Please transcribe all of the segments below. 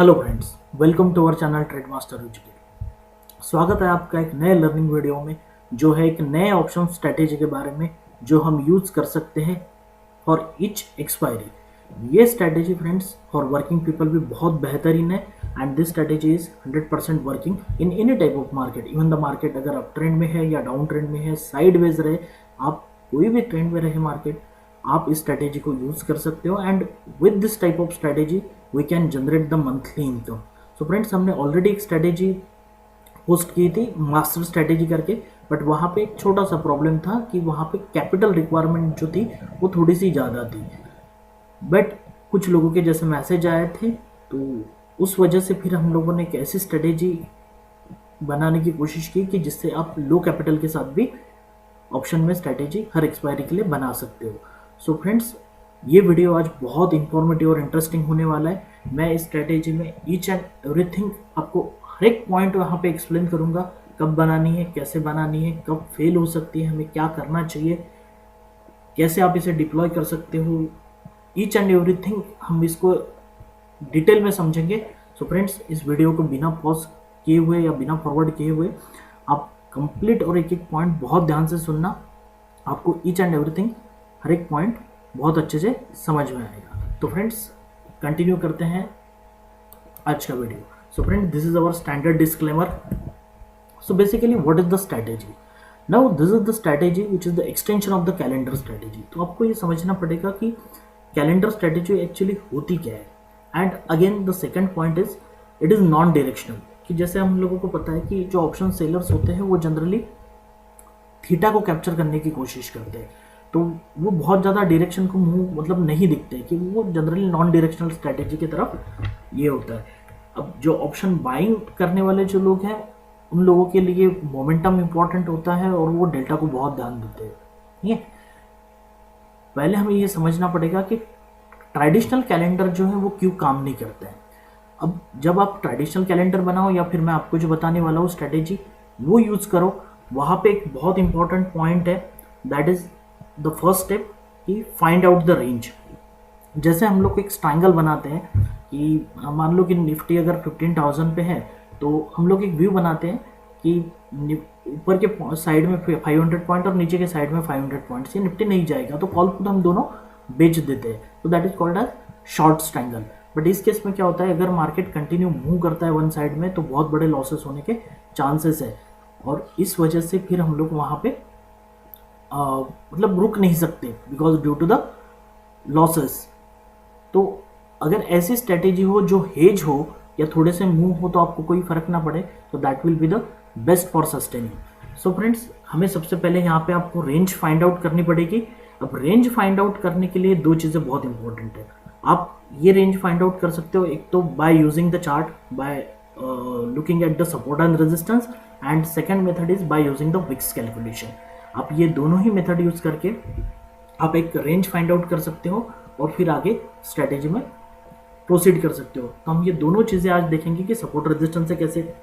Hello friends, welcome to our channel trade master educate. स्वागत है आपका एक नए लर्निंग वीडियो में, जो है एक नए ऑप्शन स्ट्रेटेजी के बारे में जो हम यूज कर सकते हैं फॉर ईच एक्सपायरी। ये strategy friends for working people भी बहुत बेहतरीन है and this strategy is 100% working in any type of market. Even the market अगर अप ट्रेंड में है या डाउन ट्रेंड में है, साइडवेज रहे, आप कोई भी ट्रेंड में रहे मार्केट, आप इस स्ट्रेटेजी को यूज कर सकते हो and with this type of strategy we can generate the monthly income. So friends, हमने ऑलरेडी एक स्ट्रेटेजी पोस्ट की थी मास्टर स्ट्रेटेजी करके, बट वहाँ पे एक छोटा सा प्रॉब्लम था कि वहाँ पे कैपिटल रिक्वायरमेंट जो थी वो थोड़ी सी ज़्यादा थी। बट कुछ लोगों के जैसे मैसेज आए थे, तो उस वजह से फिर हम लोगों ने एक ऐसी स्ट्रेटेजी बनाने की कोशिश की कि जिससे आप लो कैपिटल के साथ भी ऑप्शन में स्ट्रेटेजी हर एक्सपायरी के लिए बना सकते हो। सो फ्रेंड्स, ये वीडियो आज बहुत इंफॉर्मेटिव और इंटरेस्टिंग होने वाला है। मैं इस स्ट्रेटेजी में ईच एंड एवरीथिंग आपको हर एक पॉइंट वहाँ पे एक्सप्लेन करूँगा, कब बनानी है, कैसे बनानी है, कब फेल हो सकती है, हमें क्या करना चाहिए, कैसे आप इसे डिप्लॉय कर सकते हो। ईच एंड एवरीथिंग हम इसको डिटेल में समझेंगे। सो फ्रेंड्स, इस वीडियो को बिना पॉज किए हुए या बिना फॉरवर्ड किए हुए आप कंप्लीट और एक एक पॉइंट बहुत ध्यान से सुनना। आपको ईच एंड एवरीथिंग हर एक पॉइंट बहुत अच्छे से समझ में आएगा। तो फ्रेंड्स, कंटिन्यू करते हैं आज का video. So friend, this is our standard disclaimer. So basically what is the strategy? Now this is the strategy which is the extension of the calendar strategy. तो आपको ये समझना पड़ेगा कि कैलेंडर स्ट्रैटेजी एक्चुअली होती क्या है। And again the second point is it is non directional, कि जैसे हम लोगों को पता है कि जो ऑप्शन सेलर्स होते हैं वो जनरली थीटा को कैप्चर करने की कोशिश करते हैं, तो वो बहुत ज़्यादा डायरेक्शन को मुंह मतलब नहीं दिखते, कि वो जनरली नॉन डायरेक्शनल स्ट्रैटेजी की तरफ ये होता है। अब जो ऑप्शन बाइंग करने वाले जो लोग हैं, उन लोगों के लिए मोमेंटम इंपॉर्टेंट होता है और वो डेल्टा को बहुत ध्यान देते हैं। ठीक है, पहले हमें ये समझना पड़ेगा कि ट्रेडिशनल कैलेंडर जो है वो क्यों काम नहीं करते हैं। अब जब आप ट्रेडिशनल कैलेंडर बनाओ या फिर मैं आपको जो बताने वाला हूँ स्ट्रैटेजी वो यूज़ करो, वहाँ पे एक बहुत इंपॉर्टेंट पॉइंट है, that is the first step कि फाइंड आउट द रेंज। जैसे हम लोग एक ट्रायंगल बनाते हैं कि मान लो कि निफ्टी अगर 15,000 पे है, तो हम लोग एक व्यू बनाते हैं कि ऊपर के साइड में 500 पॉइंट और नीचे के साइड में 500 पॉइंट से निफ्टी नहीं जाएगा, तो कॉल पुट हम दोनों बेच देते हैं। तो that is called as short triangle. But इस केस में क्या होता है, अगर मार्केट कंटिन्यू मूव करता है वन साइड में, तो बहुत बड़े लॉसेस होने के चांसेस है, और इस वजह से फिर हम लोग वहाँ पे मतलब रुक नहीं सकते because due to the losses. तो अगर ऐसी स्ट्रेटेजी हो जो हेज हो या थोड़े से मूव हो, तो आपको कोई फर्क ना पड़े, तो that will be the best for sustaining. So friends, हमें सबसे पहले यहाँ पे आपको रेंज फाइंड आउट करनी पड़ेगी। अब रेंज फाइंड आउट करने के लिए दो चीज़ें बहुत इंपॉर्टेंट है। आप ये रेंज फाइंड आउट कर सकते हो, एक तो by using the chart, by looking at the support and resistance, and second method is by using the VIX calculation. आप ये दोनों ही मेथड यूज करके आप एक रेंज फाइंड आउट कर सकते हो और फिर आगे स्ट्रेटेजी में प्रोसीड कर सकते हो। तो हम ये दोनों चीज़ें आज देखेंगे कि सपोर्ट रेजिस्टेंस से कैसे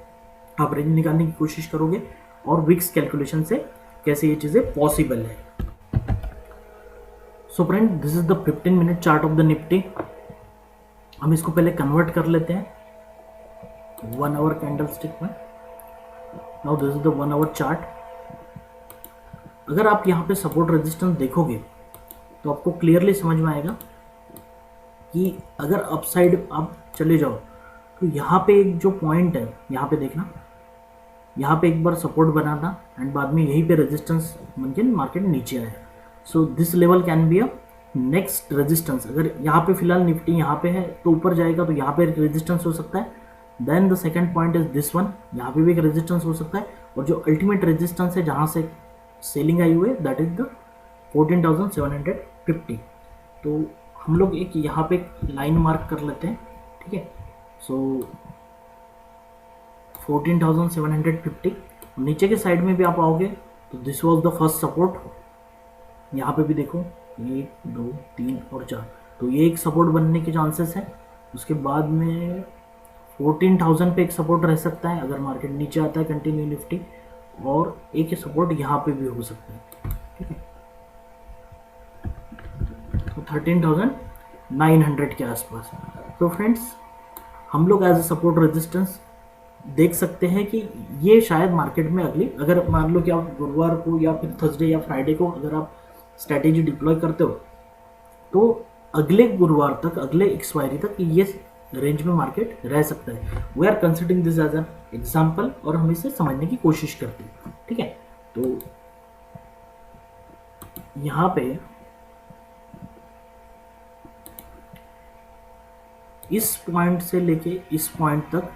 आप रेंज निकालने की कोशिश करोगे और विक्स कैलकुलेशन से कैसे ये चीज़ें पॉसिबल है। So friend, this is the 15 minute chart of the Nifty. हम इसको पहले कन्वर्ट कर लेते हैं 1 आवर कैंडल स्टिक में। Now this is the 1 our chart. अगर आप यहाँ पे सपोर्ट रेजिस्टेंस देखोगे तो आपको क्लियरली समझ में आएगा कि अगर अपसाइड आप चले जाओ, तो यहाँ पे एक जो पॉइंट है, यहाँ पे देखना, यहाँ पे एक बार सपोर्ट बना था एंड बाद में यहीं पे रेजिस्टेंस बन के मार्केट नीचे आया। So this level can be a next resistance. अगर यहाँ पे फिलहाल निफ्टी यहाँ पे है तो ऊपर जाएगा, तो यहाँ पे एक रेजिस्टेंस हो सकता है। Then the second point is this one, यहाँ पे भी एक रेजिस्टेंस हो सकता है, और जो अल्टीमेट रेजिस्टेंस है जहाँ से सेलिंग आई हुई है, दैट इज द 14,750। तो हम लोग एक यहाँ पे एक लाइन मार्क कर लेते हैं, ठीक है। सो 14,750 नीचे के साइड में भी आप आओगे तो this was the first support. यहाँ पे भी देखो 1 2 3 और 4, तो ये एक सपोर्ट बनने के चांसेस है। उसके बाद में 14,000 पे एक सपोर्ट रह सकता है अगर मार्केट नीचे आता है कंटिन्यू निफ्टी, और एक सपोर्ट यहाँ पे भी हो सकता है, ठीक है। तो 13,900 के आसपास। तो फ्रेंड्स, हम लोग एज ए सपोर्ट रेजिस्टेंस देख सकते हैं कि ये शायद मार्केट में अगली, अगर मान लो कि आप गुरुवार को या फिर थर्सडे या फ्राइडे को अगर आप स्ट्रैटेजी डिप्लॉय करते हो तो अगले गुरुवार तक, अगले एक्सपायरी तक ये रेंज में मार्केट रह सकता है। We are considering this as an example और हम इसे समझने की कोशिश करते हैं, ठीक है। तो यहां पे इस पॉइंट से लेके इस पॉइंट तक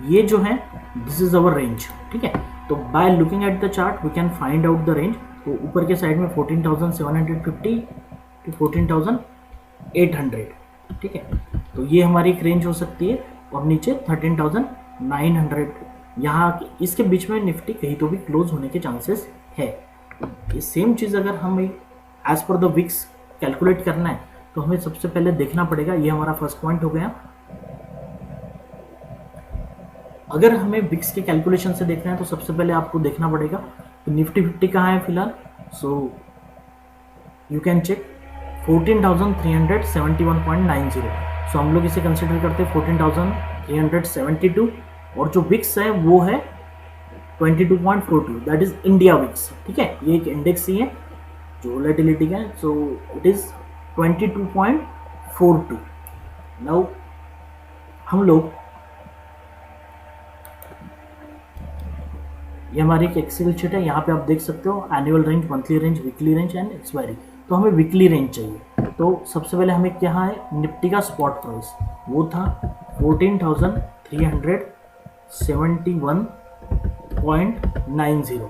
ये जो है दिस इज अवर रेंज, ठीक है। तो by looking at the chart we can find out the range. तो ऊपर के साइड में 14,750 टू 14,800, ठीक है। तो ये हमारी एक रेंज हो सकती है और नीचे 13,900, यहाँ इसके बीच में निफ्टी कहीं तो भी क्लोज होने के चांसेस है। ये सेम चीज़ अगर हमें as per the Vicks calculate करना है तो हमें सबसे पहले देखना पड़ेगा, ये हमारा फर्स्ट पॉइंट हो गया। अगर हमें विक्स के कैलकुलेशन से देखना है तो सबसे पहले आपको देखना पड़ेगा कि निफ्टी 50 कहाँ है फिलहाल। So you can check 14,371.90। So हम लोग इसे कंसिडर करते हैं 14,372 और जो विक्स है वो है 22.42, दैट इज इंडिया विक्स, ठीक है। ये एक इंडेक्स ही है जो वोलेटिलिटी का है। So it is 22.42। नाउ हम लोग, ये हमारी एक एक्सेल शीट है, यहाँ पे आप देख सकते हो annual range, monthly range, weekly range and expiry. तो हमें वीकली रेंज चाहिए। तो सबसे पहले हमें क्या है, निफ्टी का स्पॉट प्राइस वो था 14,371.90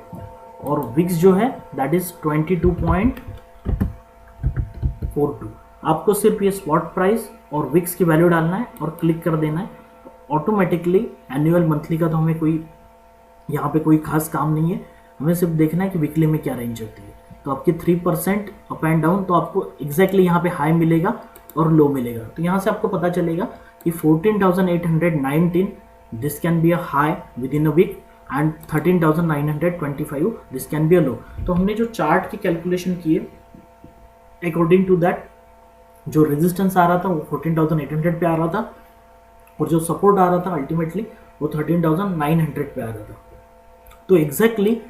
और विक्स जो है दैट इज 22.42। आपको सिर्फ ये स्पॉट प्राइस और विक्स की वैल्यू डालना है और क्लिक कर देना है। ऑटोमेटिकली एनुअल मंथली का तो हमें कोई यहाँ पे कोई खास काम नहीं है, हमें सिर्फ देखना है कि वीकली में क्या रेंज होती है। तो आपकी 3% अप एंड डाउन, तो आपको एग्जैक्टली यहाँ पे हाई मिलेगा और लो मिलेगा। तो यहाँ से आपको पता चलेगा कि 14,819 this can be a high within a week and 13,925 this can be a low. तो हमने जो चार्ट की कैलकुलेशन की है अकॉर्डिंग टू दैट, जो रेजिस्टेंस आ रहा था वो 14,800 पे आ रहा था और जो सपोर्ट आ रहा था अल्टीमेटली वो 13,900 पे आ रहा था। तो एग्जैक्टली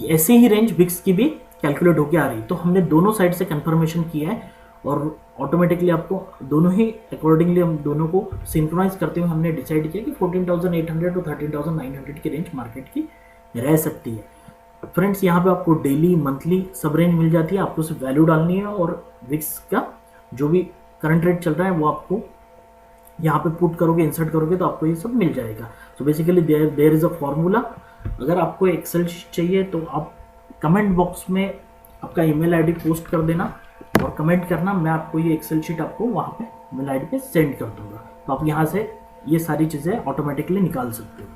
ऐसे ही रेंज विक्स की भी कैलकुलेट होके आ रही। तो हमने दोनों साइड से कंफर्मेशन किया है और ऑटोमेटिकली आपको दोनों ही अकॉर्डिंगली हम दोनों को सिंक्रोनाइज करते हुए हमने डिसाइड किया कि 14,800 टू 13,900 की रेंज मार्केट की रह सकती है। फ्रेंड्स, यहाँ पे आपको डेली, मंथली सब रेंज मिल जाती है, आपको सिर्फ वैल्यू डालनी है और विक्स का जो भी करंट रेट चल रहा है वो आपको यहाँ पे पुट करोगे, इंसर्ट करोगे तो आपको ये सब मिल जाएगा। So basically there is a formula. अगर आपको एक्सेल चाहिए तो आप कमेंट बॉक्स में आपका ईमेल आईडी पोस्ट कर देना और कमेंट करना, मैं आपको ये एक्सेल शीट आपको वहाँ पे ईमेल आईडी पे सेंड कर दूंगा। तो आप यहाँ से ये सारी चीज़ें ऑटोमेटिकली निकाल सकते हो।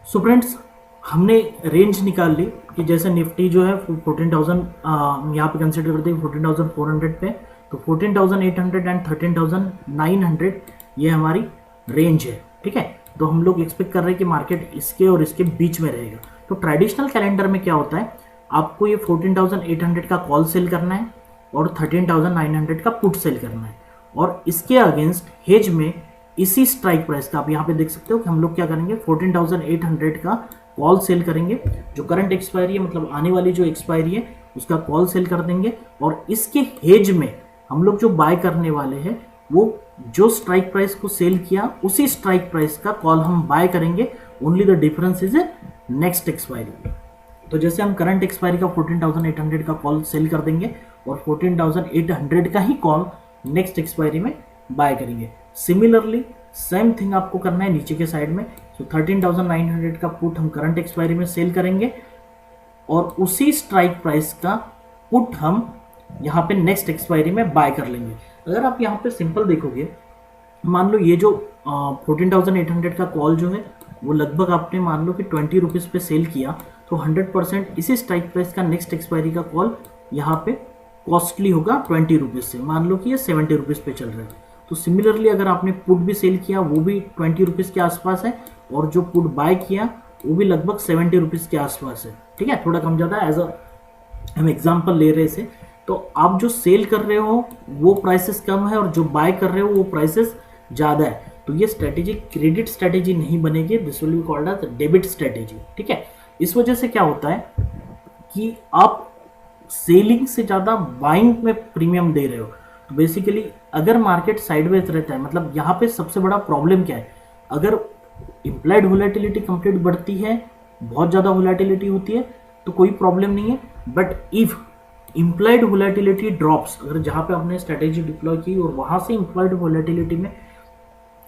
सो फ्रेंड्स, हमने रेंज निकाल ली कि जैसे निफ्टी जो है 14,000 यहाँ पे कंसिडर करते हैं 14,400 पे, तो 14,800 एंड 13,900 ये हमारी रेंज है, ठीक है। तो हम लोग एक्सपेक्ट कर रहे हैं कि मार्केट इसके और इसके बीच में रहेगा। तो ट्रेडिशनल कैलेंडर में क्या होता है, आपको ये 14,800 का कॉल सेल करना है और 13,900 का पुट सेल करना है और इसके अगेंस्ट हेज में इसी स्ट्राइक प्राइस का आप यहाँ पे देख सकते हो कि हम लोग क्या करेंगे, 14,800 का कॉल सेल करेंगे, जो करंट एक्सपायरी है मतलब आने वाली जो एक्सपायरी है उसका कॉल सेल कर देंगे और इसके हेज में हम लोग जो बाय करने वाले हैं वो जो स्ट्राइक प्राइस को सेल किया उसी स्ट्राइक प्राइस का कॉल हम बाय करेंगे। Only the difference is next expiry. तो जैसे हम करंट एक्सपायरी का 14,800 का कॉल सेल कर देंगे और 14,800 का ही कॉल नेक्स्ट एक्सपायरी में बाय करेंगे। सिमिलरली सेम थिंग आपको करना है नीचे के साइड में। तो 13,900 का पुट हम करंट एक्सपायरी में सेल करेंगे और उसी स्ट्राइक प्राइस का पुट हम यहाँ पे नेक्स्ट एक्सपायरी में बाय कर लेंगे। अगर आप यहाँ पे सिंपल देखोगे, मान लो ये जो 14,800 का कॉल जो है वो लगभग आपने मान लो कि 20 रुपीज़ पे सेल किया, तो 100% इसी स्ट्राइक प्राइस का नेक्स्ट एक्सपायरी का कॉल यहाँ पे कॉस्टली होगा 20 रुपीज़ से। मान लो कि ये 70 रुपीज़ पे चल रहा है। तो सिमिलरली अगर आपने पुट भी सेल किया वो भी 20 रुपीज़ के आसपास है और जो पुट बाय किया वो भी लगभग 70 रुपीज़ के आसपास है, ठीक है, थोड़ा कम ज़्यादा एज अ हम एग्जाम्पल ले रहे थे। तो आप जो सेल कर रहे हो वो प्राइसेस कम है और जो बाय कर रहे हो वो प्राइसेस ज़्यादा है तो ये स्ट्रेटेजी क्रेडिट स्ट्रेटेजी नहीं बनेगी, this will be called as debit strategy. ठीक है, इस वजह से क्या होता है कि आप सेलिंग से ज़्यादा बाइंग में प्रीमियम दे रहे हो। तो बेसिकली अगर मार्केट साइडवेज रहता है, मतलब यहाँ पे सबसे बड़ा प्रॉब्लम क्या है, अगर इम्प्लाइड वोलेटिलिटी कंप्लीट बढ़ती है, बहुत ज़्यादा वोलेटिलिटी होती है तो कोई प्रॉब्लम नहीं है, but if implied volatility drops, अगर जहाँ पे आपने स्ट्रेटेजी डिप्लॉय की और वहाँ से इम्प्लाइड वोलेटिलिटी में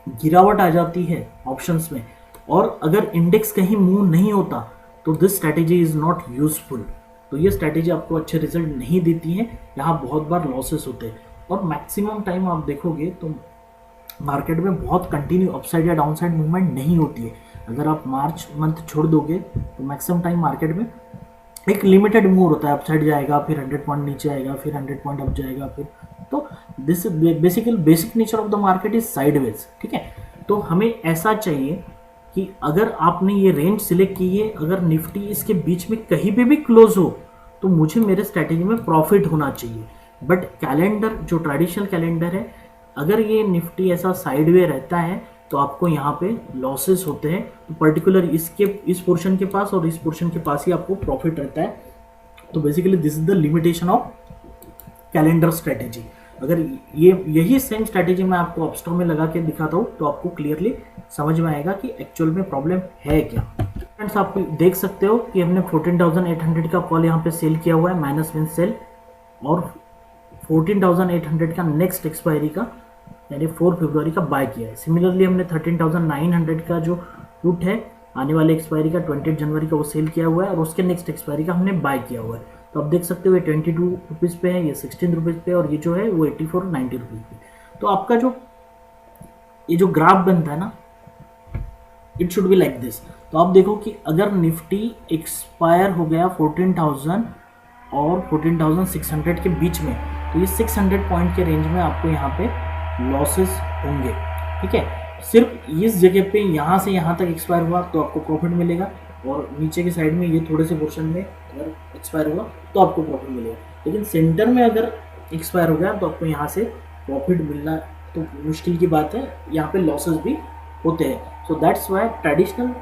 गिरावट आ जाती है ऑप्शंस में, और अगर इंडेक्स कहीं मूव नहीं होता तो this strategy is not useful. तो ये स्ट्रेटेजी आपको अच्छे रिजल्ट नहीं देती है, यहाँ बहुत बार लॉसेस होते हैं और मैक्सिमम टाइम आप देखोगे तो मार्केट में बहुत कंटिन्यू अपसाइड या डाउनसाइड मूवमेंट नहीं होती है। अगर आप मार्च मंथ छोड़ दोगे तो मैक्सिमम टाइम मार्केट में एक लिमिटेड मूव होता है, अपसाइड जाएगा फिर 100 पॉइंट नीचे आएगा फिर 100 पॉइंट अप जाएगा फिर, तो this basic nature of the market is sideways. ठीक है, तो हमें ऐसा चाहिए कि अगर आपने ये रेंज सिलेक्ट की है, अगर निफ्टी इसके बीच में कहीं पे भी क्लोज हो तो मुझे मेरे स्ट्रैटेजी में प्रॉफिट होना चाहिए। बट कैलेंडर जो ट्रेडिशनल कैलेंडर है, अगर ये निफ्टी ऐसा साइडवे रहता है तो आपको यहाँ पे लॉसेस होते हैं, तो पर्टिकुलर इस पोर्शन के पास और इस पोर्शन के पास ही आपको प्रॉफिट रहता है। तो basically this is the limitation of calendar strategy. अगर यही सेम स्ट्रेटेजी मैं आपको अपस्टॉक में लगा के दिखाता हूँ तो आपको क्लियरली समझ में आएगा कि एक्चुअल में प्रॉब्लम है क्या। फ्रेंड्स, आप देख सकते हो कि हमने 14,800 का कॉल यहाँ पे सेल किया हुआ है, माइनस विन सेल, और 14,800 का नेक्स्ट एक्सपायरी का यानी 4 फरवरी का बाय किया है। सिमिलरली हमने 13,900 का जो पुट है आने वाले एक्सपायरी का 28 जनवरी का वो सेल किया हुआ है और उसके नेक्स्ट एक्सपायरी का हमने बाय किया हुआ है। तो आप देख सकते हो ये 22 रुपीज़ पे है, ये 16 रुपीज़ पे, और ये जो है वो 84 90 रुपीज़ पे। तो आपका जो ये जो ग्राफ बनता है ना, it should be like this. तो आप देखो कि अगर निफ्टी एक्सपायर हो गया 14,000 और 14,600 के बीच में, तो ये 600 पॉइंट के रेंज में आपको यहाँ पे लॉसेस होंगे। ठीक है, सिर्फ इस जगह पे यहाँ से यहाँ तक एक्सपायर हुआ तो आपको प्रॉफिट मिलेगा, और नीचे की साइड में ये थोड़े से पोर्शन में अगर एक्सपायर हुआ तो आपको प्रॉफिट मिलेगा। लेकिन सेंटर में अगर एक्सपायर हो गया तो आपको यहाँ से प्रॉफिट मिलना तो मुश्किल की बात है, यहाँ पे लॉसेस भी होते हैं। सो दैट्स वाई ट्रेडिशनल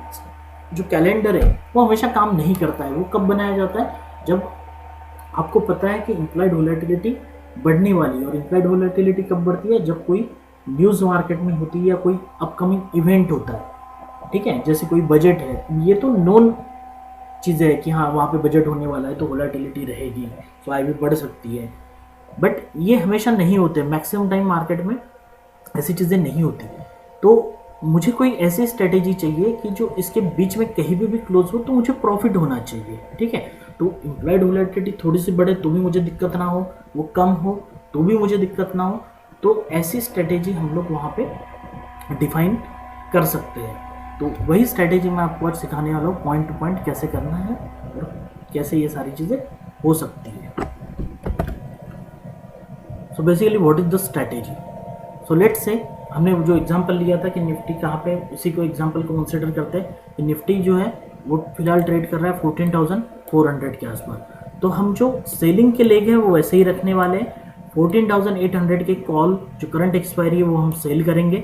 जो कैलेंडर है वो हमेशा काम नहीं करता है। वो कब बनाया जाता है, जब आपको पता है कि इम्प्लाइड वोलेटिलिटी बढ़ने वाली है। और इम्प्लाइड वोलेटिलिटी कब बढ़ती है, जब कोई न्यूज़ मार्केट में होती है या कोई अपकमिंग इवेंट होता है। ठीक है, जैसे कोई बजट है, ये तो नोन चीज़ें है कि हाँ वहाँ पे बजट होने वाला है तो वोलेटिलिटी रहेगी, तो आई भी बढ़ सकती है। बट ये हमेशा नहीं होते, मैक्सिमम टाइम मार्केट में ऐसी चीज़ें नहीं होती। तो मुझे कोई ऐसी स्ट्रेटेजी चाहिए कि जो इसके बीच में कहीं भी क्लोज हो तो मुझे प्रॉफिट होना चाहिए। ठीक है, तो इम्प्लाइड वोलेटिलिटी थोड़ी सी बढ़े तो भी मुझे दिक्कत ना हो, वो कम हो तो भी मुझे दिक्कत ना हो। तो ऐसी स्ट्रेटेजी हम लोग वहाँ पे डिफाइन कर सकते हैं। तो वही स्ट्रेटेजी मैं आपको आज सिखाने वाला हूँ, पॉइंट टू पॉइंट कैसे करना है और कैसे ये सारी चीज़ें हो सकती है। So basically what is the strategy. So let's say हमने जो एग्जांपल लिया था कि निफ्टी कहाँ पे, उसी को एग्जांपल को कंसिडर करते हैं कि निफ्टी जो है वो फिलहाल ट्रेड कर रहा है 14,400 के आसपास। तो हम जो सेलिंग के लेग है वो वैसे ही रखने वाले हैं। 14,800 के कॉल जो करंट एक्सपायरी है वो हम सेल करेंगे,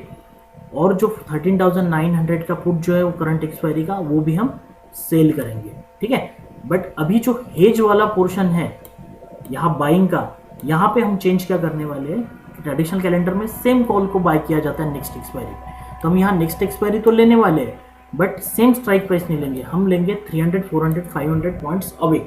और जो 13,900 का पुट जो है वो करंट एक्सपायरी का वो भी हम सेल करेंगे। ठीक है, बट अभी जो हेज वाला पोर्शन है यहाँ बाइंग का, यहाँ पे हम चेंज क्या करने वाले हैं, ट्रेडिशनल कैलेंडर में सेम कॉल को बाय किया जाता है नेक्स्ट एक्सपायरी। तो हम यहाँ नेक्स्ट एक्सपायरी तो लेने वाले हैं बट सेम स्ट्राइक प्राइस नहीं लेंगे, हम लेंगे 300, 400, 500 पॉइंट्स अवे।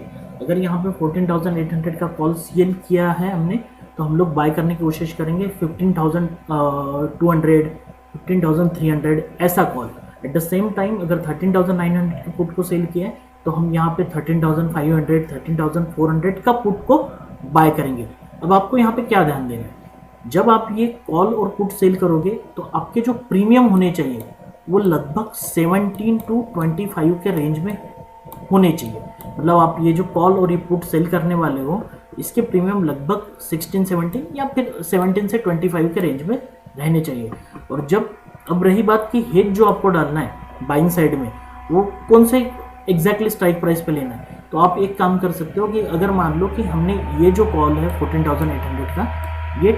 अगर यहाँ पे 14,800 का कॉल सेल किया है हमने, तो हम लोग बाय करने की कोशिश करेंगे 15,200, 15,300 ऐसा call. At the same time अगर 13,900 के पुट को सेल किया है तो हम यहाँ पे 13,500, 13,400 का पुट को बाय करेंगे। अब आपको यहाँ पे क्या ध्यान देना है, जब आप ये कॉल और पुट सेल करोगे तो आपके जो प्रीमियम होने चाहिए वो लगभग 17 to 25 के रेंज में होने चाहिए। मतलब आप ये जो कॉल और ये पुट सेल करने वाले हो, इसके प्रीमियम लगभग 16, 17 या फिर 17 से 25 के रेंज में रहने चाहिए। और जब अब रही बात कि हेज जो आपको डालना है बाइंग साइड में, वो कौन से एग्जैक्टली स्ट्राइक प्राइस पे लेना है, तो आप एक काम कर सकते हो कि अगर मान लो कि हमने ये जो कॉल है 14,800 का, ये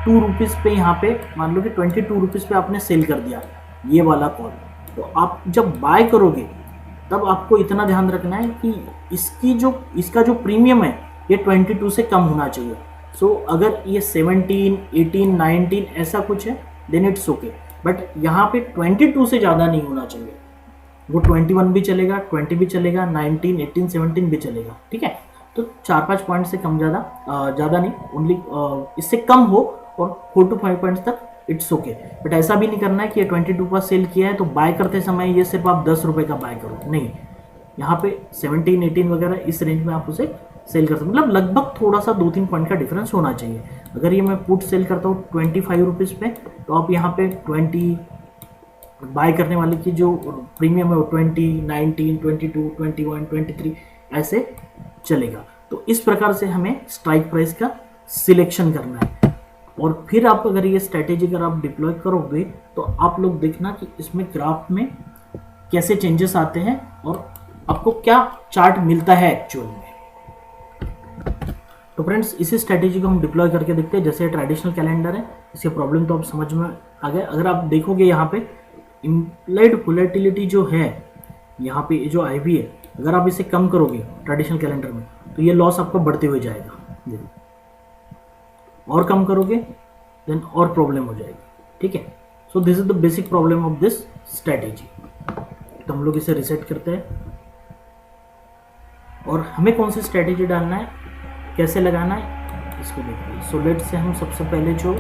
₹22 पे, यहाँ पे मान लो कि ₹22 पे आपने सेल कर दिया ये वाला कॉल, तो आप जब बाय करोगे तब आपको इतना ध्यान रखना है कि इसका जो प्रीमियम है ये 22 से कम होना चाहिए। सो अगर ये 17, 18, 19 ऐसा कुछ है देन इट्स ओके, बट यहाँ पे 22 से ज़्यादा नहीं होना चाहिए। वो 21 भी चलेगा, 20 भी चलेगा, 19, 18, 17 भी चलेगा, ठीक है। तो 4-5 पॉइंट से कम ज़्यादा नहीं, ओनली इससे कम हो, और 4 to 5 पॉइंट्स तक इट्स ओके। बट ऐसा भी नहीं करना है कि ये 22 का सेल किया है तो बाय करते समय ये सिर्फ आप 10 रुपये का बाय करो, नहीं। यहाँ पे 17, 18 वगैरह इस रेंज में आप उसे सेल कर सकते, मतलब लगभग थोड़ा सा 2-3 पॉइंट का डिफरेंस होना चाहिए। अगर ये मैं पुट सेल करता हूँ 25 रुपीज़ पे, तो आप यहाँ पे 20 बाय करने वाले की जो प्रीमियम है वो 20, 19, 22, 21, 23 ऐसे चलेगा। तो इस प्रकार से हमें स्ट्राइक प्राइस का सिलेक्शन करना है। और फिर आप अगर ये स्ट्रैटेजी अगर आप डिप्लॉय करोगे तो आप लोग देखना कि इसमें ग्राफ में कैसे चेंजेस आते हैं और आपको क्या चार्ट मिलता है एक्चुअल में। तो फ्रेंड्स, इसी स्ट्रैटेजी को हम डिप्लॉय करके देखते हैं। जैसे ट्रेडिशनल कैलेंडर है, इसके प्रॉब्लम तो आप समझ में आ गए। अगर आप देखोगे यहाँ पे इम्प्लाइड वोलेटिलिटी जो है, यहाँ पे जो आईवी है, अगर आप इसे कम करोगे ट्रेडिशनल कैलेंडर में तो ये लॉस आपका बढ़ते हुए जाएगा, और कम करोगे देन और प्रॉब्लम हो जाएगी, ठीक है। So this is the basic problem of this strategy. तो हम लोग इसे रिसेट करते हैं, और हमें कौन सी स्ट्रैटेजी डालना है, कैसे लगाना है, इसको देखते हैं। सो लेट से हम सबसे पहले जो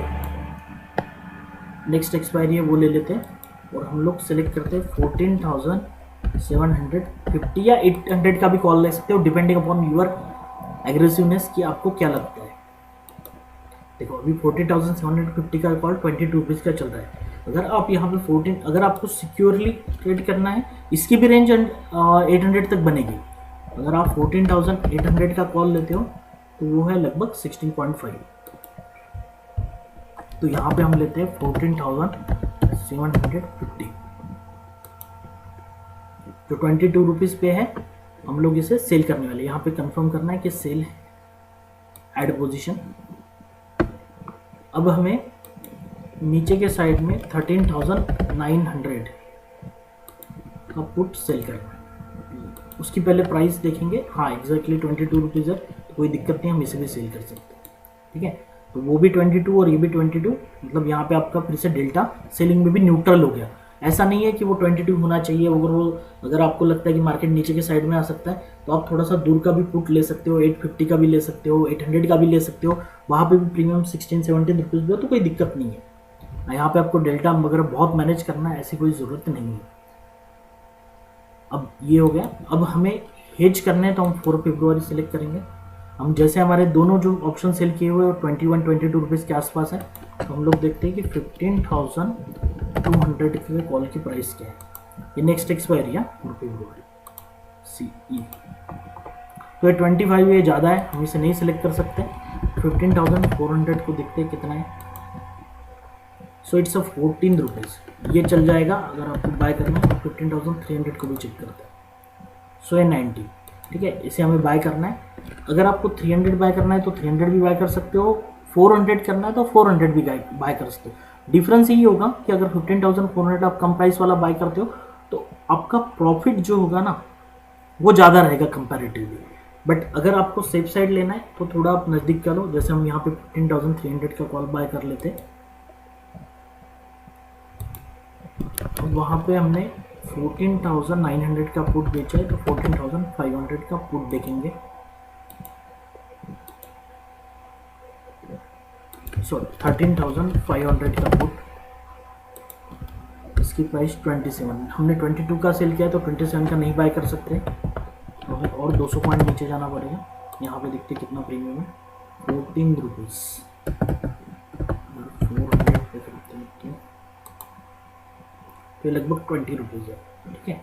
नेक्स्ट एक्सपायरी है वो ले लेते हैं, और हम लोग सेलेक्ट करते हैं 14,750 या 800 का भी कॉल ले सकते हो, डिपेंडिंग अपॉन यूर एग्रेसिवनेस कि आपको क्या लगता है। देखो अभी 14,750 का कॉल 22 रुपीज़ का चल रहा है। अगर आप यहाँ पे 14, अगर आपको सिक्योरली ट्रेड करना है, इसकी भी रेंज 800 तक बनेगी। अगर आप 14,800 का कॉल लेते हो तो वो है लगभग 16.5। तो यहाँ पे हम लेते हैं 14,750, जो 22 रुपीज़ पे है। हम लोग इसे सेल करने वाले, यहाँ पे कंफर्म करना है कि सेल है, ऐड पोजीशन। अब हमें नीचे के साइड में 13,900 का पुट सेल करना है। उसकी पहले प्राइस देखेंगे, हाँ एग्जैक्टली 22 रुपीज़ है, तो कोई दिक्कत नहीं, हम इसे भी सेल कर सकते हैं, ठीक है। तो वो भी 22 और ये भी 22, मतलब यहाँ पे आपका फिर से डेल्टा सेलिंग में भी न्यूट्रल हो गया। ऐसा नहीं है कि वो 22 होना चाहिए। अगर आपको लगता है कि मार्केट नीचे के साइड में आ सकता है तो आप थोड़ा सा दूर का भी पुट ले सकते हो, 850 का भी ले सकते हो, 800 का भी ले सकते हो। वहाँ पे भी प्रीमियम 16-17 रुपीज़ भी हो तो कोई दिक्कत नहीं है। यहाँ पे आपको डेल्टा वगैरह बहुत मैनेज करना है, ऐसी कोई ज़रूरत नहीं है। अब ये हो गया। अब हमें हेज करने हैं तो हम 4 फरवरी सेलेक्ट करेंगे। हम जैसे हमारे दोनों जो ऑप्शन सेल किए हुए 21-22 रुपीज़ के आसपास है, तो हम लोग देखते हैं कि 15,200 के कॉल की प्राइस क्या है। ये नेक्स्ट एक्सपायरी है 4 फरवरी CE। तो ये 25 ये ज़्यादा है, हम इसे नहीं सेलेक्ट कर सकते। 15,400 को देखते हैं कितना है। सो इट्स 14 रुपीज़, ये चल जाएगा। अगर आपको बाय करना है तो 15,300 को भी चेक करते हैं। सो ये 90, ठीक है, इसे हमें बाय करना है। अगर आपको 300 बाय करना है तो 300 भी बाय कर सकते हो, 400 करना है तो 400 भी बाय कर सकते हो। डिफरेंस यही होगा कि अगर 15,400 आप कम प्राइस वाला बाय करते हो तो आपका प्रॉफिट जो होगा ना वो ज़्यादा रहेगा कंपैरेटिवली। बट अगर आपको सेफ साइड लेना है तो थोड़ा आप नज़दीक का लो। जैसे हम यहाँ पे 15,300 का कॉल बाय कर लेते हैं। अब वहाँ पे हमने 14,900 का पुट बेचा है, तो 14,500 का पुट देखेंगे। सॉरी 13,500 का पुट, इसकी प्राइस 27। हमने 22 का सेल किया है तो 27 का नहीं बाय कर सकते, तो हमें और 200 पॉइंट नीचे जाना पड़ेगा। यहाँ पे देखते कितना प्रीमियम है, 14 रुपीज़। 400 पे करते हैं तो ये लगभग 20 रुपीज़ है, ठीक है।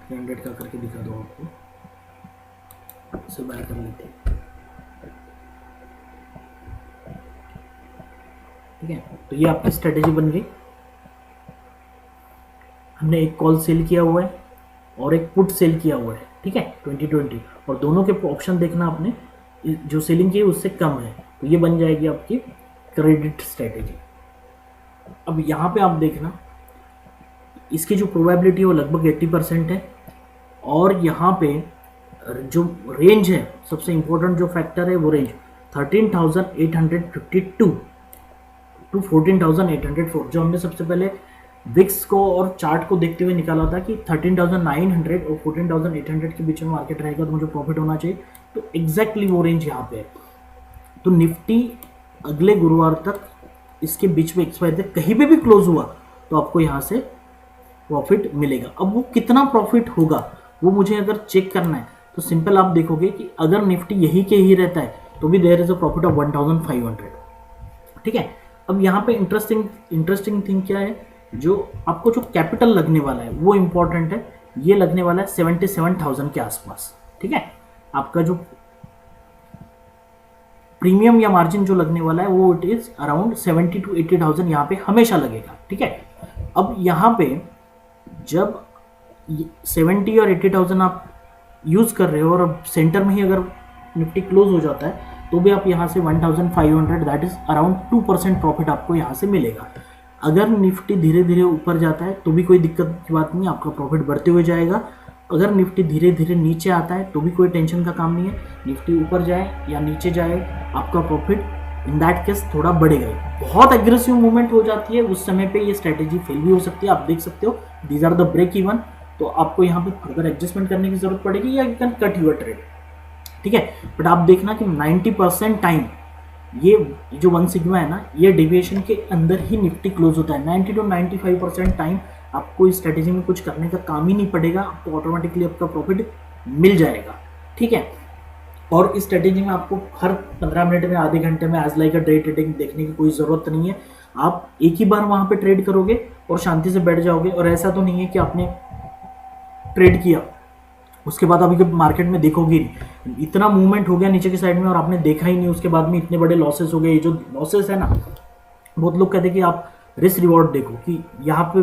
300 का करके दिखा दो आपको, इसे बाय कर लेते हैं, ठीक है। तो ये आपकी स्ट्रेटेजी बन गई। हमने एक कॉल सेल किया हुआ है और एक पुट सेल किया हुआ है, ठीक है, 2020। और दोनों के ऑप्शन देखना आपने, जो सेलिंग की है उससे कम है, तो ये बन जाएगी आपकी क्रेडिट स्ट्रेटेजी। अब यहाँ पे आप देखना इसकी जो प्रोबेबिलिटी है वो लगभग 80% है, और यहाँ पे जो रेंज है, सबसे इंपॉर्टेंट जो फैक्टर है वो रेंज 13,852 टू 14,804, जो हमने सबसे पहले विक्स को और चार्ट को देखते हुए निकाला था कि 13,900 और 14,800 के बीच में मार्केट रहेगा तो मुझे प्रॉफिट होना चाहिए, तो एग्जैक्टली वो रेंज यहाँ पे है। तो निफ्टी अगले गुरुवार तक इसके बीच में एक्सपायर तक कहीं पे भी क्लोज हुआ तो आपको यहाँ से प्रॉफिट मिलेगा। अब वो कितना प्रॉफिट होगा वो मुझे अगर चेक करना है तो सिंपल आप देखोगे कि अगर निफ्टी यही के ही रहता है तो भी there is a profit of 1,500, ठीक है। अब यहाँ पे इंटरेस्टिंग थिंग क्या है, जो आपको जो कैपिटल लगने वाला है वो इंपॉर्टेंट है, ये लगने वाला है 77,000 के आसपास, ठीक है। आपका जो प्रीमियम या मार्जिन जो लगने वाला है वो इट इज अराउंड 70 to 80,000 यहाँ पे हमेशा लगेगा, ठीक है। अब यहाँ पे जब 70 और 80,000 आप यूज कर रहे हो और अब सेंटर में ही अगर निफ्टी क्लोज हो जाता है तो भी आप यहाँ से 1,500 दैट इज अराउंड 2% प्रॉफिट आपको यहाँ से मिलेगा। अगर निफ्टी धीरे धीरे ऊपर जाता है तो भी कोई दिक्कत की बात नहीं, आपका प्रॉफिट बढ़ते हुए जाएगा। अगर निफ्टी धीरे धीरे नीचे आता है तो भी कोई टेंशन का काम नहीं है, निफ्टी ऊपर जाए या नीचे जाए आपका प्रॉफिट इन दैट केस थोड़ा बढ़ेगा। बहुत एग्रेसिव मूवमेंट हो जाती है उस समय पे ये स्ट्रेटेजी फेल भी हो सकती है, आप देख सकते हो these are the break even, तो आपको यहाँ पे फर्दर एडजस्टमेंट करने की जरूरत पड़ेगी या you can cut your trade, ठीक है। बट आप देखना कि 90% टाइम ये जो 1 सिग्मा है ना, ये डेविएशन के अंदर ही निफ्टी क्लोज होता है। 90 to 95% टाइम आपको इस स्ट्रेटेजी में कुछ करने का काम ही नहीं पड़ेगा, आपको ऑटोमेटिकली आपका प्रॉफिट मिल जाएगा, ठीक है। और इस स्ट्रेटेजी में आपको हर 15 मिनट में, आधे घंटे में as like a day trading देखने की कोई ज़रूरत नहीं है। आप एक ही बार वहाँ पे ट्रेड करोगे और शांति से बैठ जाओगे, और ऐसा तो नहीं है कि आपने ट्रेड किया उसके बाद अभी मार्केट में देखोगे नहीं, इतना मूवमेंट हो गया नीचे की साइड में और आपने देखा ही नहीं, उसके बाद में इतने बड़े लॉसेस हो गए। ये जो लॉसेस है ना, बहुत लोग कहते हैं कि आप रिस्क रिवॉर्ड देखो कि यहाँ पे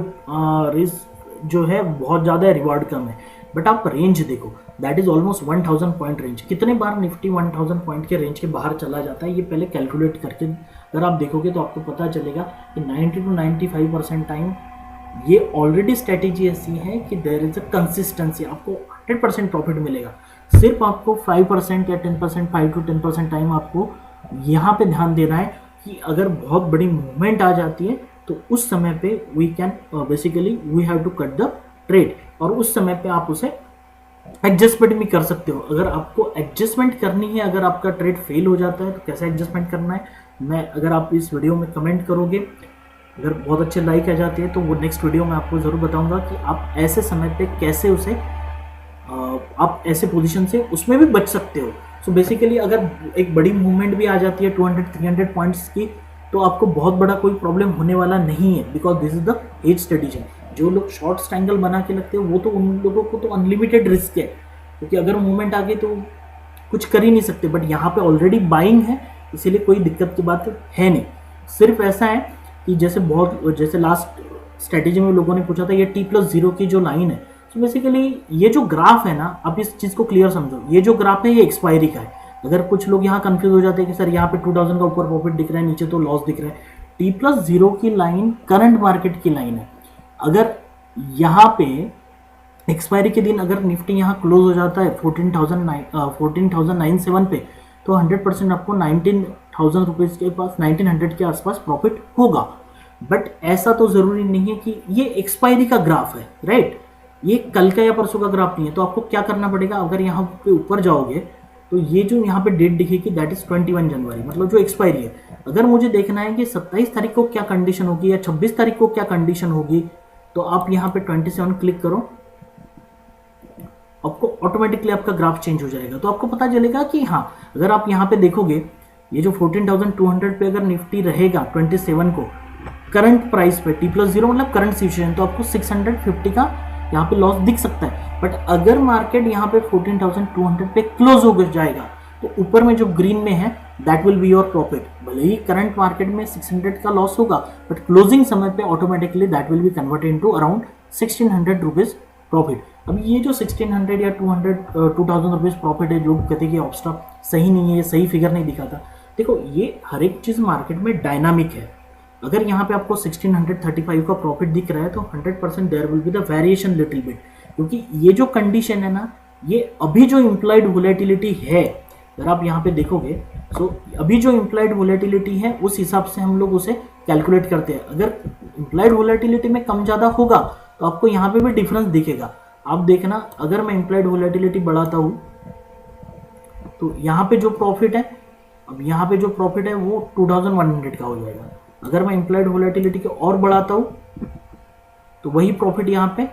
रिस्क जो है बहुत ज़्यादा है, रिवॉर्ड कम है, बट आप रेंज देखो that is almost 1000 point range. कितने बार निफ्टी 1000 पॉइंट के रेंज के बाहर चला जाता है ये पहले कैलकुलेट करके अगर आप देखोगे तो आपको पता चलेगा कि 90 to 95% टाइम ये ऑलरेडी स्ट्रेटेजी ऐसी है कि देयर इज अ कंसिस्टेंसी, आपको 100% प्रॉफिट मिलेगा। सिर्फ आपको 5% या 10%, 5 to 10% टाइम आपको यहाँ पे ध्यान देना है कि अगर बहुत बड़ी मूवमेंट आ जाती है तो उस समय पे we can basically we have to cut the trade, और उस समय पे आप उसे एडजस्टमेंट भी कर सकते हो। अगर आपको एडजस्टमेंट करनी है, अगर आपका ट्रेड फेल हो जाता है तो कैसे एडजस्टमेंट करना है, मैं अगर आप इस वीडियो में कमेंट करोगे, अगर बहुत अच्छे लाइक आ जाते हैं तो वो नेक्स्ट वीडियो में आपको ज़रूर बताऊंगा कि आप ऐसे समय पे कैसे उसे आप ऐसे पोजीशन से उसमें भी बच सकते हो। सो बेसिकली अगर एक बड़ी मूवमेंट भी आ जाती है 200-300 पॉइंट्स की तो आपको बहुत बड़ा कोई प्रॉब्लम होने वाला नहीं है, because this is the hedge strategy. जो लोग शॉर्ट ट्रायंगल बना के लगते हैं वो तो उन लोगों को तो अनलिमिटेड रिस्क है, क्योंकि अगर मूवमेंट आ गई तो कुछ कर ही नहीं सकते, बट यहाँ पे ऑलरेडी बाइंग है इसीलिए कोई दिक्कत की बात है नहीं। सिर्फ ऐसा है कि जैसे लास्ट स्ट्रेटेजी में लोगों ने पूछा था ये T+0 की जो लाइन है, तो बेसिकली ये जो ग्राफ है ना, आप इस चीज़ को क्लियर समझो, ये जो ग्राफ है ये एक्सपायरी का है। अगर कुछ लोग यहाँ कंफ्यूज हो जाते हैं कि सर यहाँ पे 2000 का ऊपर प्रॉफिट दिख रहा है, नीचे तो लॉस दिख रहा है, T+0 की लाइन करंट मार्केट की लाइन है। अगर यहाँ पे एक्सपायरी के दिन अगर निफ्टी यहाँ क्लोज हो जाता है 14,907 पे तो 100% आपको 19,000 रुपीज़ के पास 1900 के आसपास प्रॉफिट होगा। बट ऐसा तो ज़रूरी नहीं है कि ये एक्सपायरी का ग्राफ है, राइट, ये कल का या परसों का ग्राफ नहीं है। तो आपको क्या करना पड़ेगा, अगर यहाँ पे ऊपर जाओगे तो ये जो यहाँ पे डेट दिखेगी दैट इज 21 जनवरी, मतलब जो एक्सपायरी है। अगर मुझे देखना है कि 27 तारीख को क्या कंडीशन होगी या 26 तारीख को क्या कंडीशन होगी, तो आप यहाँ पे 27 क्लिक करो, आपको ऑटोमेटिकली आपका ग्राफ चेंज हो जाएगा। तो आपको पता चलेगा कि हाँ, अगर आप यहाँ पे देखोगे ये जो 14,200 पे अगर निफ्टी रहेगा 27 को करंट प्राइस पे T+0 मतलब करंट सिचुएशन, तो आपको 650 का यहाँ पे लॉस दिख सकता है। बट अगर मार्केट यहाँ पे 14,200 पे क्लोज हो जाएगा तो ऊपर में जो ग्रीन में है that will be your profit. भले ही करंट मार्केट में 600 का लॉस होगा बट क्लोजिंग समय पे automatically that will be converted into around 1,600 rupees profit. अब ये जो 1,600 या 2000 रुपीज प्रॉफिट है, लोग कहते हैं कि सही नहीं है, ये सही फिगर नहीं दिखाता। देखो ये हर एक चीज़ मार्केट में डायनामिक है। अगर यहाँ पे आपको 1635 का प्रॉफिट दिख रहा है तो 100% there will be the variation little bit, क्योंकि ये जो कंडीशन है ना, ये अभी जो इम्प्लाइड वोलेटिलिटी है, अगर आप यहाँ पे देखोगे तो अभी जो इम्प्लाइड वोलेटिलिटी है उस हिसाब से हम लोग उसे कैलकुलेट करते हैं। अगर इम्प्लाइड वोलेटिलिटी में कम ज़्यादा होगा तो आपको यहाँ पे भी डिफरेंस दिखेगा। आप देखना, अगर मैं इम्प्लाइड वोलेटिलिटी बढ़ाता हूँ तो यहाँ पे जो प्रॉफिट है, अब यहाँ पे जो प्रॉफिट है वो 2100 का हो जाएगा। अगर मैं इम्प्लाइड वोलेटिलिटी को और बढ़ाता हूँ तो वही प्रॉफिट यहाँ पे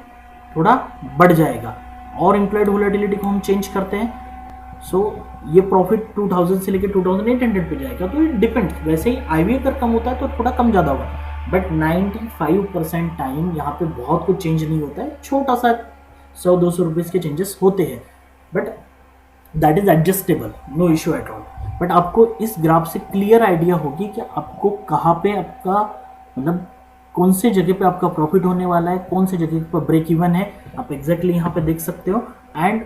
थोड़ा बढ़ जाएगा, और इम्प्लाइड वोलेटिलिटी को हम चेंज करते हैं सो ये प्रॉफिट 2000 से लेकर 2800 पे जाएगा। तो ये डिपेंड, वैसे ही आईवी अगर कम होता है तो थोड़ा कम ज़्यादा होगा, बट 95% टाइम यहाँ पे बहुत कुछ चेंज नहीं होता है। छोटा सा 100-200 रुपीज़ के चेंजेस होते हैं, but that is adjustable, no issue at all. But आपको इस ग्राफ से क्लियर आइडिया होगी कि आपको कहाँ पे आपका मतलब कौन से जगह पे आपका प्रॉफिट होने वाला है, कौन से जगह पर ब्रेक इवन है, आप एग्जैक्टली यहाँ पे देख सकते हो। एंड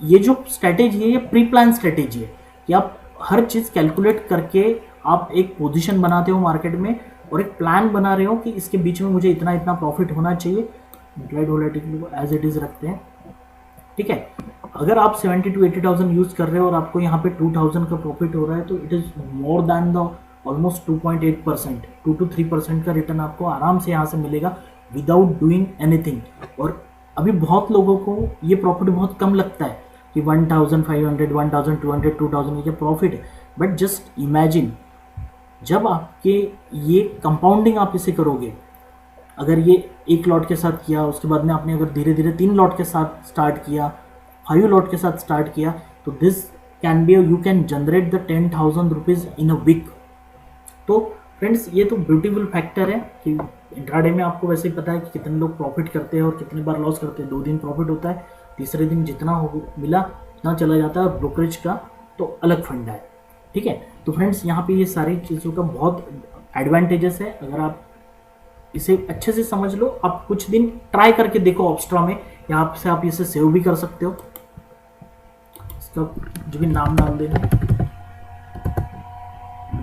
ये जो स्ट्रैटेजी है ये प्री प्लान स्ट्रैटेजी है कि आप हर चीज़ कैलकुलेट करके आप एक पोजीशन बनाते हो मार्केट में और एक प्लान बना रहे हो कि इसके बीच में मुझे इतना इतना प्रॉफिट होना चाहिए। इम्प्लाइड वोलेटिलिटी को एज इट इज़ रखते हैं, ठीक है। अगर आप 70 to 80,000 यूज़ कर रहे हो और आपको यहाँ पे 2000 का प्रॉफिट हो रहा है तो it is more than the almost 2.8%, 2 to 3% का रिटर्न आपको आराम से यहाँ से मिलेगा विदाउट डूइंग एनीथिंग। और अभी बहुत लोगों को ये प्रॉफिट बहुत कम लगता है कि 1500, 1200, 2000 ये प्रॉफिट है, बट जस्ट इमेजिन जब आपके ये कंपाउंडिंग आप इसे करोगे, अगर ये एक लॉट के साथ किया, उसके बाद में आपने अगर धीरे धीरे 3 लॉट के साथ स्टार्ट किया, 5 लॉट के साथ स्टार्ट किया, तो this can be, you can generate the 10,000 rupees in a week. तो फ्रेंड्स ये तो ब्यूटीफुल फैक्टर है कि इंट्राडे में आपको वैसे ही पता है कि कितने लोग प्रॉफिट करते हैं और कितनी बार लॉस करते हैं। 2 दिन प्रॉफिट होता है, तीसरे दिन जितना हो मिला उतना चला जाता है, और ब्रोकरेज का तो अलग फंडा है, ठीक है। तो फ्रेंड्स यहाँ पे ये सारी चीज़ों का बहुत एडवांटेजेस है। अगर आप इसे अच्छे से समझ लो, आप कुछ दिन ट्राई करके देखो ऑब्स्ट्रा में, यहाँ से आप इसे सेव भी कर सकते हो। इसका जो भी नाम डाल देना,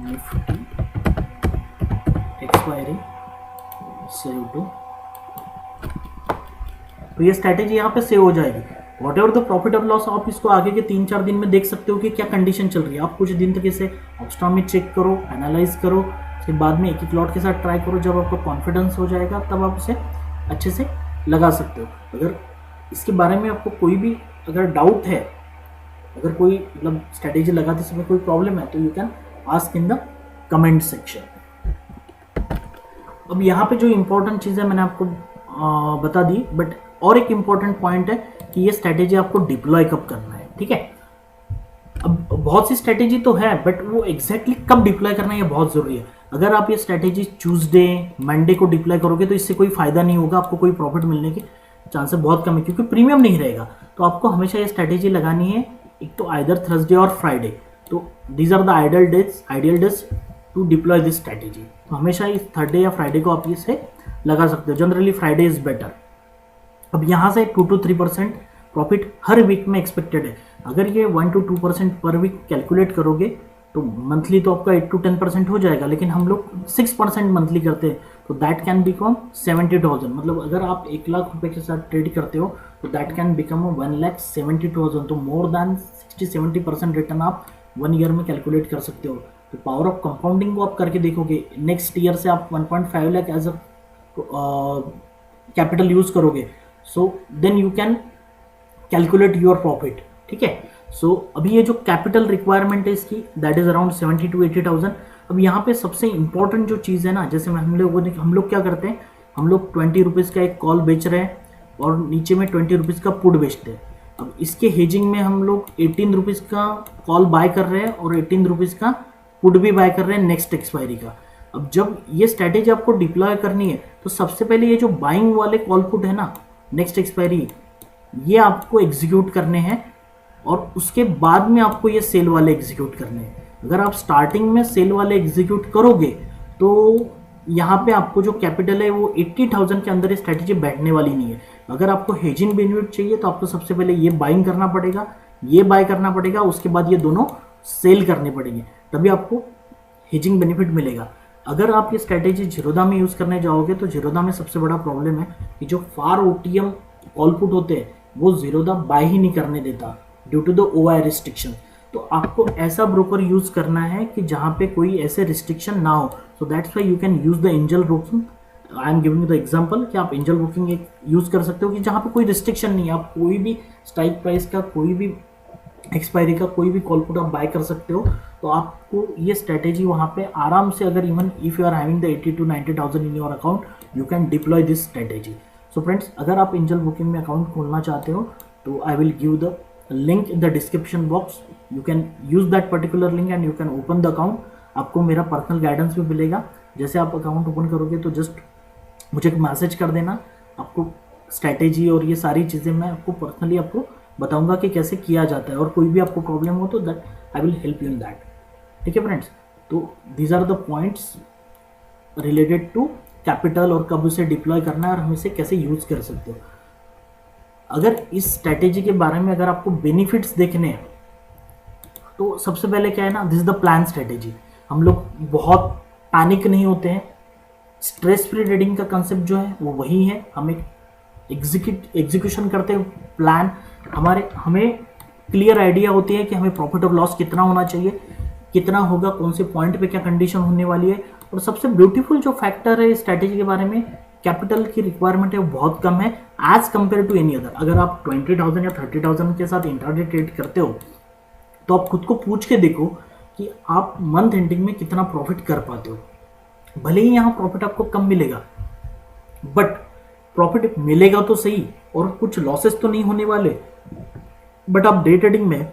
निफ्टी एक्सपायरी सेव टू, तो ये स्ट्रैटेजी यहाँ पे सेव हो जाएगी। What ever the profit of loss, आप इसको आगे के 3-4 दिन में देख सकते हो कि क्या कंडीशन चल रही है। आप कुछ दिन तक इसे ऑब्स्ट्रा में चेक करो, एनालाइज करो, उसके बाद में एक एक लॉट के साथ ट्राई करो। जब आपको कॉन्फिडेंस हो जाएगा तब आप इसे अच्छे से लगा सकते हो। अगर इसके बारे में आपको कोई भी अगर डाउट है, अगर कोई मतलब स्ट्रैटेजी लगाते समय कोई प्रॉब्लम है, तो you can ask in the comment section. अब यहाँ पे जो इम्पोर्टेंट चीज़ है मैंने आपको बता दी, बट और एक इम्पॉर्टेंट पॉइंट है कि ये स्ट्रैटेजी आपको डिप्लॉय कब करना है, ठीक है। अब बहुत सी स्ट्रैटेजी तो है, बट वो एग्जैक्टली कब डिप्लॉय करना है ये बहुत ज़रूरी है। अगर आप ये स्ट्रैटेजी ट्यूसडे, मंडे को डिप्लॉय करोगे तो इससे कोई फ़ायदा नहीं होगा, आपको कोई प्रॉफिट मिलने के चांसेस बहुत कम है, क्योंकि प्रीमियम नहीं रहेगा। तो आपको हमेशा ये स्ट्रैटेजी लगानी है, एक तो आइदर थर्सडे और फ्राइडे। तो these are the ideal days to deploy this strategy. तो हमेशा इस थर्सडे या फ्राइडे को आप इसे लगा सकते हो। Generally Friday is better. अब यहाँ से 2 to 3% प्रॉफिट हर वीक में एक्सपेक्टेड है। अगर ये 1 to 2% पर वीक कैलकुलेट करोगे तो मंथली तो आपका 8 to 10% हो जाएगा, लेकिन हम लोग 6% मंथली करते हैं, तो दैट कैन बिकम 70,000। मतलब अगर आप 1 लाख रुपए के साथ ट्रेड करते हो तो दैट कैन बिकम 1,70,000। तो मोर देन 60-70% रिटर्न आप 1 ईयर में कैलकुलेट कर सकते हो। तो पावर ऑफ कंपाउंडिंग को आप करके देखोगे, नेक्स्ट ईयर से आप 1.5 lakh as a capital use करोगे, so then you can calculate your profit, ठीक है। सो अभी ये जो कैपिटल रिक्वायरमेंट है इसकी, दैट इज अराउंड 70 to 80,000। अब यहाँ पे सबसे इंपॉर्टेंट जो चीज़ है ना, जैसे हम लोग क्या करते हैं, हम लोग 20 रुपीज़ का एक कॉल बेच रहे हैं और नीचे में 20 रुपीज़ का पुट बेचते हैं। अब इसके हेजिंग में हम लोग 18 रुपीज़ का कॉल बाय कर रहे हैं और 18 रुपीज़ का पुट भी बाय कर रहे हैं नेक्स्ट एक्सपायरी का। अब जब ये स्ट्रैटेजी आपको डिप्लॉय करनी है तो सबसे पहले ये जो बाइंग वाले कॉल पुट है ना नेक्स्ट एक्सपायरी, ये आपको एग्जीक्यूट करने हैं और उसके बाद में आपको ये सेल वाले एग्जीक्यूट करने हैं। अगर आप स्टार्टिंग में सेल वाले एग्जीक्यूट करोगे तो यहाँ पे आपको जो कैपिटल है वो 80,000 के अंदर ये स्ट्रैटेजी बैठने वाली नहीं है। अगर आपको हेजिंग बेनिफिट चाहिए तो आपको सबसे पहले ये बाइंग करना पड़ेगा, ये बाय करना पड़ेगा, उसके बाद ये दोनों सेल करने पड़ेंगे, तभी आपको हेजिंग बेनिफिट मिलेगा। अगर आप ये स्ट्रैटेजी जीरोधा में यूज़ करने जाओगे तो जीरोधा में सबसे बड़ा प्रॉब्लम है कि जो फार ओटीएम कॉल पुट होते हैं वो जीरोधा बाय ही नहीं करने देता due to the OI restriction. तो आपको ऐसा ब्रोकर यूज़ करना है कि जहाँ पे कोई ऐसे रिस्ट्रिक्शन ना हो। So that's why you can use the angel broking. I am giving the example कि आप एंजल ब्रोकिंग एक यूज़ कर सकते हो कि जहाँ पे कोई रिस्ट्रिक्शन नहीं है, आप कोई भी स्ट्राइक प्राइस का, कोई भी एक्सपायरी का कोई भी कॉल पुट आप बाय कर सकते हो। तो आपको ये स्ट्रेटेजी वहाँ पे आराम से, अगर even if you are having the 80 to 90,000 in your account, you can deploy this strategy. So friends, अगर आप एंजल बुकिंग में अकाउंट खोलना चाहते हो तो I will give the link in the description box. You can use that particular link and you can open the account. आपको मेरा personal guidance भी मिलेगा। जैसे आप अकाउंट ओपन करोगे तो जस्ट मुझे एक मैसेज कर देना, आपको स्ट्रैटेजी और ये सारी चीज़ें मैं आपको पर्सनली आपको बताऊंगा कि कैसे किया जाता है, और कोई भी आपको प्रॉब्लम हो तो that I will help you in that. ठीक है फ्रेंड्स, तो these are the points related to capital और कब उसे डिप्लॉय करना है और हम इसे कैसे यूज कर सकते हो। अगर इस स्ट्रैटेजी के बारे में अगर आपको बेनिफिट्स देखने हैं तो सबसे पहले क्या है ना, this is the plan strategy. हम लोग बहुत पैनिक नहीं होते हैं। स्ट्रेस फ्री ट्रेडिंग का कंसेप्ट जो है वो वही है। हम एक एग्जीक्यूशन करते हैं प्लान, हमें क्लियर आइडिया होती है कि हमें प्रॉफिट और लॉस कितना होना चाहिए, कितना होगा, कौन से पॉइंट पे क्या कंडीशन होने वाली है। और सबसे ब्यूटीफुल जो फैक्टर है इस स्ट्रैटेजी के बारे में, कैपिटल की रिक्वायरमेंट है वो बहुत कम है as compare to any other. अगर आप 20,000 या 30,000 के साथ इंट्राडे ट्रेड करते हो तो आप खुद को पूछ के देखो कि आप मंथ एंडिंग में कितना प्रॉफिट कर पाते हो। भले ही यहाँ प्रॉफिट आपको कम मिलेगा, बट प्रॉफिट मिलेगा तो सही, और कुछ लॉसेस तो नहीं होने वाले। बट आप डे ट्रेडिंग में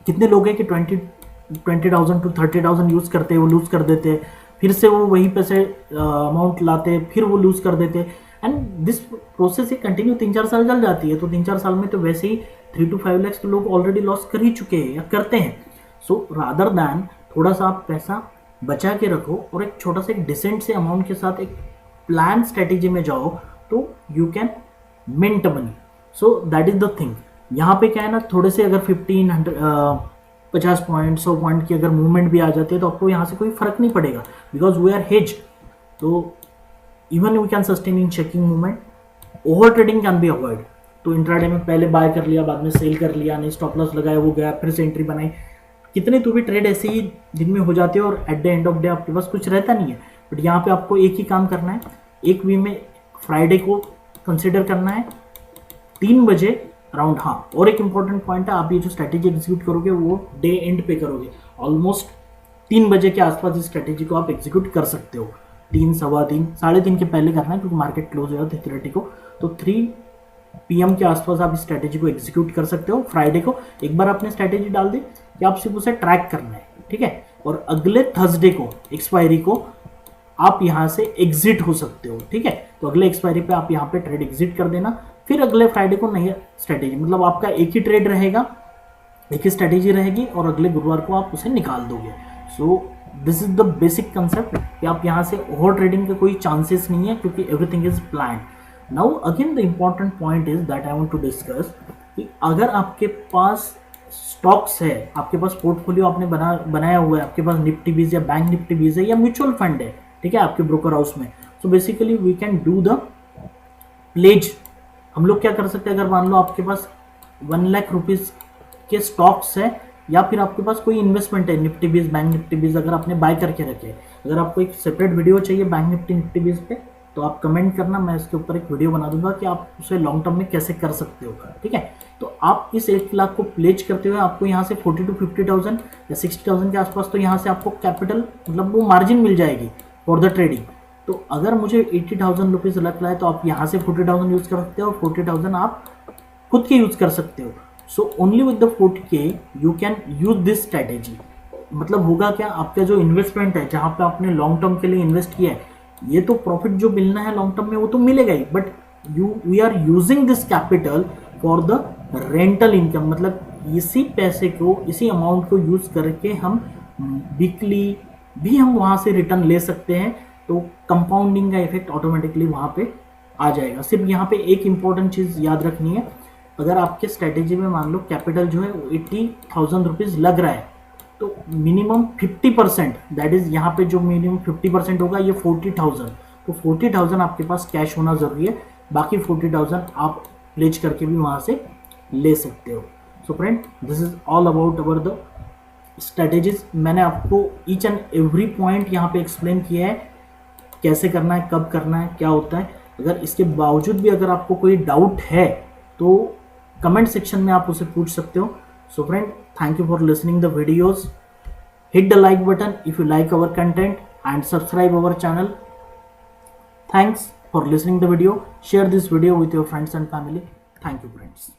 कितने लोग हैं कि 20,000 to 30,000 यूज करते हैं, वो लूज कर देते हैं, फिर से वो वही पैसे अमाउंट लाते हैं, फिर वो लूज कर देते हैं, एंड दिस प्रोसेस कंटिन्यू 3-4 साल चल जाती है। तो 3-4 साल में तो वैसे ही 3 to 5 lakhs तो लोग ऑलरेडी लॉस कर ही चुके हैं या करते हैं। सो रादर दैन थोड़ा सा आप पैसा बचा के रखो और एक छोटा सा एक डिसेंट से अमाउंट के साथ एक प्लान स्ट्रेटेजी में जाओ तो you can mint money. So that is the thing. यहाँ पे क्या है ना, थोड़े से अगर 50 पॉइंट 100 पॉइंट की अगर मूवमेंट भी आ जाती है तो आपको यहाँ से कोई फर्क नहीं पड़ेगा, बिकॉज वी आर हेज। तो even we can sustain in checking movement. Over trading can be avoid. तो इंट्राडे में पहले बाय कर लिया, बाद में सेल कर लिया, नहीं स्टॉप लॉस लगाया, वो गया, फिर से एंट्री बनाई। कितने तो भी ट्रेड ऐसे ही दिन में हो जाते हैं और at the end of day आपके पास कुछ रहता नहीं है। बट यहाँ पे आपको एक ही काम करना है, एक वीक में फ्राइडे को कंसिडर करना है 3 बजे अराउंड। हाँ, और एक इंपॉर्टेंट पॉइंट है, आप ये जो स्ट्रैटेजी एग्जीक्यूट करोगे वो डे एंड पे करोगे। ऑलमोस्ट 3 बजे के आसपास इस स्ट्रैटेजी को आप एग्जीक्यूट कर सकते हो। 3, सवा 3, 3:30 के पहले करना है क्योंकि मार्केट क्लोज हो जाता है 3:30 को। तो 3 PM के आसपास आप इस स्ट्रैटेजी को एग्जीक्यूट कर सकते हो। फ्राइडे को एक बार आपने स्ट्रैटेजी डाल दी कि आप सिर्फ उसे ट्रैक करना है, ठीक है। और अगले थर्सडे को, एक्सपायरी को, आप यहाँ से एग्जिट हो सकते हो, ठीक है। तो अगले एक्सपायरी पे आप यहाँ पे ट्रेड एग्जिट कर देना, फिर अगले फ्राइडे को नई स्ट्रैटेजी, मतलब आपका एक ही ट्रेड रहेगा, एक ही स्ट्रैटेजी रहेगी और अगले गुरुवार को आप उसे निकाल दोगे। So this is the basic concept कि आप यहाँ से ओवर ट्रेडिंग के कोई चांसेस नहीं है क्योंकि everything is plan. Now again the important point is that I want to discuss कि अगर आपके पास स्टॉक्स है, आपके पास पोर्टफोलियो आपने बनाया हुआ है, आपके पास निफ्टी बीज या बैंक निफ्टी बीज है या म्यूचुअल फंड है, ठीक है, आपके ब्रोकर हाउस में। So basically we can do the pledge. हम लोग क्या कर सकते हैं, अगर मान लो आपके पास 1 लाख रुपीज के स्टॉक्स है या फिर आपके पास कोई इन्वेस्टमेंट है, निफ्टी बीज, बैंक निफ्टी बीज अगर आपने बाय करके रखे, अगर आपको एक सेपरेट वीडियो चाहिए बैंक निफ्टी बीज पे तो आप कमेंट करना, मैं इसके ऊपर एक वीडियो बना दूंगा कि आप उसे लॉन्ग टर्म में कैसे कर सकते हो, ठीक है। तो आप इस 1 लाख को प्लेज करते हुए आपको यहाँ से 40 to 50,000 या 60,000 के आसपास तो यहाँ से आपको कैपिटल, मतलब वो मार्जिन मिल जाएगी फॉर द ट्रेडिंग। तो अगर मुझे 80,000 रुपीज़ लग रहा है तो आप यहाँ से 40,000 यूज़ कर सकते हो और 40,000 आप खुद के यूज़ कर सकते हो। So only with the 40K you can use this strategy. मतलब होगा क्या, आपका जो इन्वेस्टमेंट है, जहाँ पे आपने लॉन्ग टर्म के लिए इन्वेस्ट किया है, ये तो प्रॉफिट जो मिलना है लॉन्ग टर्म में वो तो मिलेगा ही, but we are using this capital for the rental income. मतलब इसी पैसे को, इसी अमाउंट को यूज करके हम वीकली भी हम वहाँ से रिटर्न ले सकते हैं। तो कंपाउंडिंग का इफेक्ट ऑटोमेटिकली वहाँ पे आ जाएगा। सिर्फ यहाँ पे एक इंपॉर्टेंट चीज़ याद रखनी है, अगर आपके स्ट्रेटेजी में मान लो कैपिटल जो है 80,000 रुपीज़ लग रहा है, तो मिनिमम 50%, दैट इज यहाँ पे जो मिनिमम 50% होगा ये 40,000, तो 40,000 आपके पास कैश होना जरूरी है। बाकी 40,000 आप प्लेज करके भी वहां से ले सकते हो। So friend, this is all about our the strategies. मैंने आपको ईच एंड एवरी पॉइंट यहाँ पे एक्सप्लेन किया है, कैसे करना है, कब करना है, क्या होता है। अगर इसके बावजूद भी अगर आपको कोई डाउट है तो कमेंट सेक्शन में आप उसे पूछ सकते हो। So friend, thank you for listening the videos. Hit the like button if you like our content and subscribe our channel. Thanks for listening the video. Share this video with your friends and family. Thank you, friends.